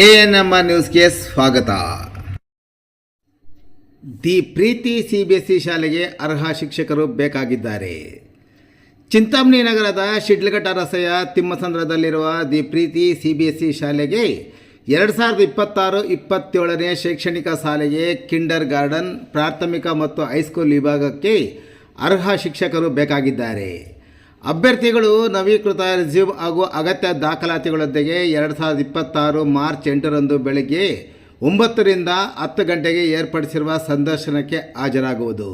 ANM ನ್ಯೂಸ್ಗೆ ಸ್ವಾಗತ. The Preethi CBSE ಶಾಲೆಗೆ ಅರ್ಹ ಶಿಕ್ಷಕರು ಬೇಕಾಗಿದ್ದಾರೆ. ಚಿಂತಾಮಣಿ ನಗರದ ಶಿಡ್ಲಘಟ್ಟ ರಸ್ತೆಯ ತಿಮ್ಮಸಂದ್ರದಲ್ಲಿರುವ ದಿ ಪ್ರೀತಿ CBSE ಶಾಲೆಗೆ 2026-27ನೇ ಶೈಕ್ಷಣಿಕ ಸಾಲಿಗೆ ಕಿಂಡರ್ ಗಾರ್ಡನ್, ಪ್ರಾಥಮಿಕ ಮತ್ತು ಹೈಸ್ಕೂಲ್ ವಿಭಾಗಕ್ಕೆ ಅರ್ಹ ಶಿಕ್ಷಕರು ಬೇಕಾಗಿದ್ದಾರೆ. ಅಭ್ಯರ್ಥಿಗಳು ನವೀಕೃತ ರೆಸ್ಯೂಮ್ ಹಾಗೂ ಅಗತ್ಯ ದಾಖಲಾತಿಗಳೊಂದಿಗೆ 2026 ಮಾರ್ಚ್ 8ರಂದು ಬೆಳಗ್ಗೆ 9 ರಿಂದ 10 ಗಂಟೆಗೆ ಏರ್ಪಡಿಸಿರುವ ಸಂದರ್ಶನಕ್ಕೆ ಹಾಜರಾಗುವುದು.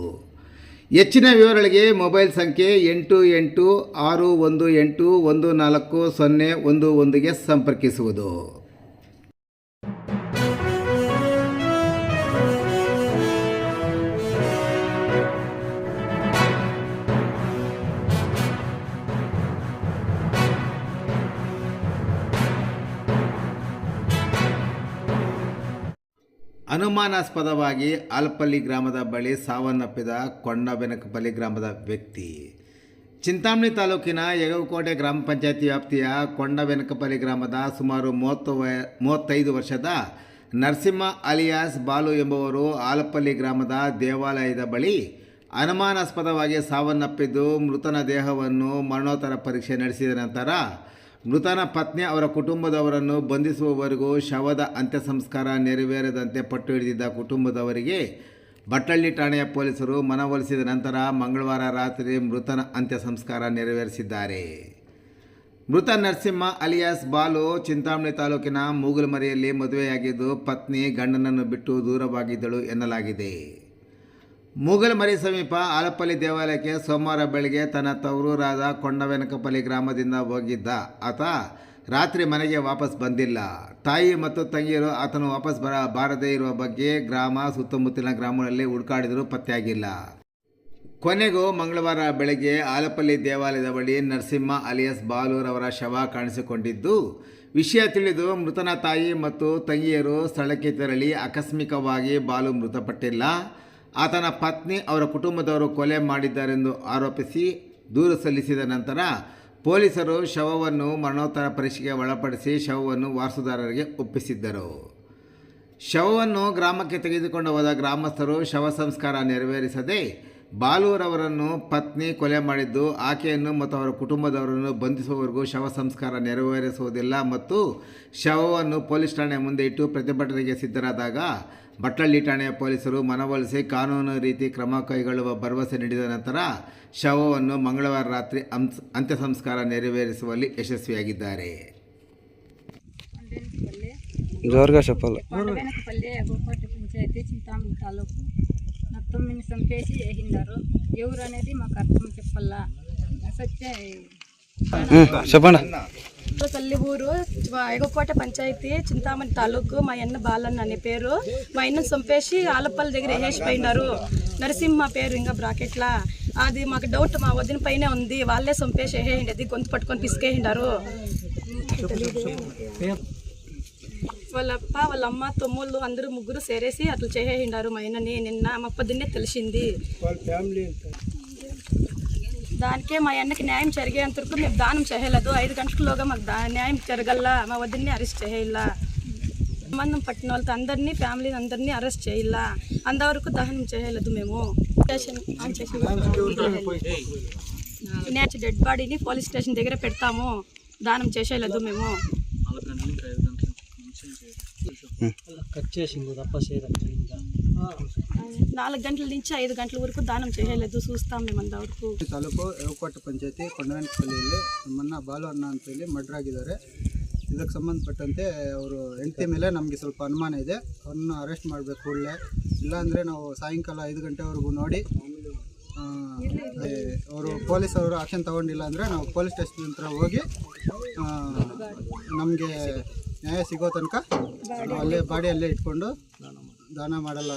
ಹೆಚ್ಚಿನ ವಿವರಗಳಿಗೆ ಮೊಬೈಲ್ ಸಂಖ್ಯೆ 8861814011ಗೆ ಸಂಪರ್ಕಿಸುವುದು. ಅನುಮಾನಾಸ್ಪದವಾಗಿ ಆಲಪಲ್ಲಿ ಗ್ರಾಮದ ಬಳಿ ಸಾವನ್ನಪ್ಪಿದ ಕೊಂಡಬೆನಕಪಲ್ಲಿ ಗ್ರಾಮದ ವ್ಯಕ್ತಿ. ಚಿಂತಾಮಣಿ ತಾಲೂಕಿನ ಯಗವಕೋಟೆ ಗ್ರಾಮ ಪಂಚಾಯತಿ ವ್ಯಾಪ್ತಿಯ ಕೊಂಡಬೆನಕಪಲ್ಲಿ ಗ್ರಾಮದ ಸುಮಾರು 35 ವರ್ಷದ ನರಸಿಂಹ ಅಲಿಯಾಸ್ ಬಾಲು ಎಂಬುವರು ಆಲಪಲ್ಲಿ ಗ್ರಾಮದ ದೇವಾಲಯದ ಬಳಿ ಅನುಮಾನಾಸ್ಪದವಾಗಿ ಸಾವನ್ನಪ್ಪಿದ್ದು, ಮೃತನ ದೇಹವನ್ನು ಮರಣೋತ್ತರ ಪರೀಕ್ಷೆ ನಡೆಸಿದ ನಂತರ ಮೃತನ ಪತ್ನಿ ಅವರ ಕುಟುಂಬದವರನ್ನು ಬಂಧಿಸುವವರೆಗೂ ಶವದ ಅಂತ್ಯ ಸಂಸ್ಕಾರ ನೆರವೇರದಂತೆ ಪಟ್ಟು ಹಿಡಿದಿದ್ದ ಕುಟುಂಬದವರಿಗೆ ಬಟ್ಟಳ್ಳಿ ಠಾಣೆಯ ಪೊಲೀಸರು ಮನವೊಲಿಸಿದ ನಂತರ ಮಂಗಳವಾರ ರಾತ್ರಿ ಮೃತನ ಅಂತ್ಯ ಸಂಸ್ಕಾರ ನೆರವೇರಿಸಿದ್ದಾರೆ. ಮೃತ ನರಸಿಂಹ ಅಲಿಯಾಸ್ ಬಾಲು ಚಿಂತಾಮಣಿ ತಾಲೂಕಿನ ಮೂಗಲಮರಿಯಲ್ಲಿ ಮದುವೆಯಾಗಿದ್ದು, ಪತ್ನಿ ಗಂಡನನ್ನು ಬಿಟ್ಟು ದೂರವಾಗಿದ್ದಳು ಎನ್ನಲಾಗಿದೆ. ಮೂಗಲಮರಿ ಸಮೀಪ ಆಲಪಲ್ಲಿ ದೇವಾಲಯಕ್ಕೆ ಸೋಮವಾರ ಬೆಳಗ್ಗೆ ತನ್ನ ತವರೂರಾದ ಕೊಂಡಬೆನಕಪಲ್ಲಿ ಗ್ರಾಮದಿಂದ ಹೋಗಿದ್ದ ಆತ ರಾತ್ರಿ ಮನೆಗೆ ವಾಪಸ್ ಬಂದಿಲ್ಲ. ತಾಯಿ ಮತ್ತು ತಂಗಿಯರು ಆತನು ವಾಪಸ್ ಬಾರದೇ ಇರುವ ಬಗ್ಗೆ ಗ್ರಾಮ ಸುತ್ತಮುತ್ತಲಿನ ಗ್ರಾಮಗಳಲ್ಲಿ ಹುಡುಕಾಡಿದರೂ ಪತ್ತೆಯಾಗಿಲ್ಲ. ಕೊನೆಗೂ ಮಂಗಳವಾರ ಬೆಳಗ್ಗೆ ಆಲಪಲ್ಲಿ ದೇವಾಲಯದ ಬಳಿ ನರಸಿಂಹ ಅಲಿಯಾಸ್ ಬಾಲೂರವರ ಶವ ಕಾಣಿಸಿಕೊಂಡಿದ್ದು, ವಿಷಯ ತಿಳಿದು ಮೃತನ ತಾಯಿ ಮತ್ತು ತಂಗಿಯರು ಸ್ಥಳಕ್ಕೆ ತೆರಳಿ ಆಕಸ್ಮಿಕವಾಗಿ ಬಾಲು ಮೃತಪಟ್ಟಿಲ್ಲ, ಆತನ ಪತ್ನಿ ಅವರ ಕುಟುಂಬದವರು ಕೊಲೆ ಮಾಡಿದ್ದಾರೆಂದು ಆರೋಪಿಸಿ ದೂರು ಸಲ್ಲಿಸಿದ ನಂತರ ಪೊಲೀಸರು ಶವವನ್ನು ಮರಣೋತ್ತರ ಪರೀಕ್ಷೆಗೆ ಒಳಪಡಿಸಿ ಶವವನ್ನು ವಾರಸುದಾರರಿಗೆ ಒಪ್ಪಿಸಿದ್ದರು. ಶವವನ್ನು ಗ್ರಾಮಕ್ಕೆ ತೆಗೆದುಕೊಂಡು ಹೋದ ಗ್ರಾಮಸ್ಥರು ಶವ ಸಂಸ್ಕಾರ ನೆರವೇರಿಸದೆ ಬಾಲೂರವರನ್ನು ಪತ್ನಿ ಕೊಲೆ ಮಾಡಿದ್ದು, ಆಕೆಯನ್ನು ಮತ್ತು ಅವರ ಕುಟುಂಬದವರನ್ನು ಬಂಧಿಸುವವರೆಗೂ ಶವ ಸಂಸ್ಕಾರ ನೆರವೇರಿಸುವುದಿಲ್ಲ ಮತ್ತು ಶವವನ್ನು ಪೊಲೀಸ್ ಠಾಣೆ ಮುಂದೆ ಇಟ್ಟು ಪ್ರತಿಭಟನೆಗೆ ಸಿದ್ಧರಾದಾಗ ಬಟ್ಟಳ್ಳಿ ಠಾಣೆಯ ಪೊಲೀಸರು ಮನವೊಲಿಸಿ ಕಾನೂನು ರೀತಿ ಕ್ರಮ ಕೈಗೊಳ್ಳುವ ಭರವಸೆ ನೀಡಿದ ನಂತರ ಶವವನ್ನು ಮಂಗಳವಾರ ರಾತ್ರಿ ಅಂತ್ಯ ಸಂಸ್ಕಾರ ನೆರವೇರಿಸುವಲ್ಲಿ ಯಶಸ್ವಿಯಾಗಿದ್ದಾರೆ. చింతామణి తాలూకు నత్తమ్మిని చంపేసి వేసిండారు. ఎవరు అనేది మాకు అర్థం చెప్పాలా. చెప్పండి. తల్లి ఊరు యగవకోట పంచాయతీ చింతామణి తాలూకు. మా అన్న బాలన్న అనే పేరు. మా అన్నను చంపేసి ఆలపల్లి దగ్గర వేసిపోయినారు. నరసింహ పేరు ఇంకా బ్రాకెట్లా. అది మాకు డౌట్ మా వదిన పైనే ఉంది. వాళ్ళే చంపేసి వేసేయండి, గొంతు పట్టుకొని పిసికేసిండారు. వాళ్ళప్ప వాళ్ళ అమ్మ తమ్ముళ్ళు అందరూ ముగ్గురు సేరేసి అట్లా చేసేసిండారు మా అన్నని. నిన్న మా పొద్దున్నే తెలిసింది. దానికే మా అన్నకి న్యాయం జరిగేంత వరకు మేము దానం చేయలేదు. 5 గంటలలోగా మాకు న్యాయం జరగల్లా. మా వదిన్ని అరెస్ట్ చేయాల. సంబంధం పట్టిన వాళ్ళతో అందరినీ ఫ్యామిలీ అందరినీ అరెస్ట్ చేయాల. అంతవరకు దహనం చేయలేదు. మేము డెడ్ బాడీని పోలీస్ స్టేషన్ దగ్గర పెడతాము. దానం చేసేయలేదు. మేము 4 గంటల నుంచి 5 గంటల ವರೆಗೂ ದಾನಂ చేయలేదు. చూస్తాం మేము ಅಂದವರೆಗೂ. ತಾಲೂಕು ಯಗವಕೋಟೆ ಪಂಚಾಯತಿ ಕೊಂಡಬೆನಕಪಲ್ಲಿಯಲ್ಲಿ ನಮ್ಮನ್ನ ಬಾಲು ಅಣ್ಣ ಅಂತೇಳಿ ಮರ್ಡರ್ ಆಗಿದ್ದಾರೆ. ಇದಕ್ಕೆ ಸಂಬಂಧಪಟ್ಟಂತೆ ಅವರು ಹೆಂಡತಿ ಮೇಲೆ ನಮಗೆ ಸ್ವಲ್ಪ ಅನುಮಾನ ಇದೆ. ಅವ್ರನ್ನ ಅರೆಸ್ಟ್ ಮಾಡಬೇಕು ಕೂಡಲೇ. ಇಲ್ಲಾಂದರೆ ನಾವು ಸಾಯಂಕಾಲ 5 ಗಂಟೆವರೆಗೂ ನೋಡಿ ಅವರು ಪೊಲೀಸವರು ಆಕ್ಷನ್ ತಗೊಂಡಿಲ್ಲ ಅಂದರೆ ನಾವು ಪೊಲೀಸ್ ಸ್ಟೇಷನ್ ಹತ್ರ ಹೋಗಿ ನಮಗೆ ನ್ಯಾಯ ಸಿಗೋ ತನಕ ಅಲ್ಲೇ ಬಾಡಿ ಅಲ್ಲೇ ಇಟ್ಕೊಂಡು ದಾನ ಮಾಡಲ್ಲ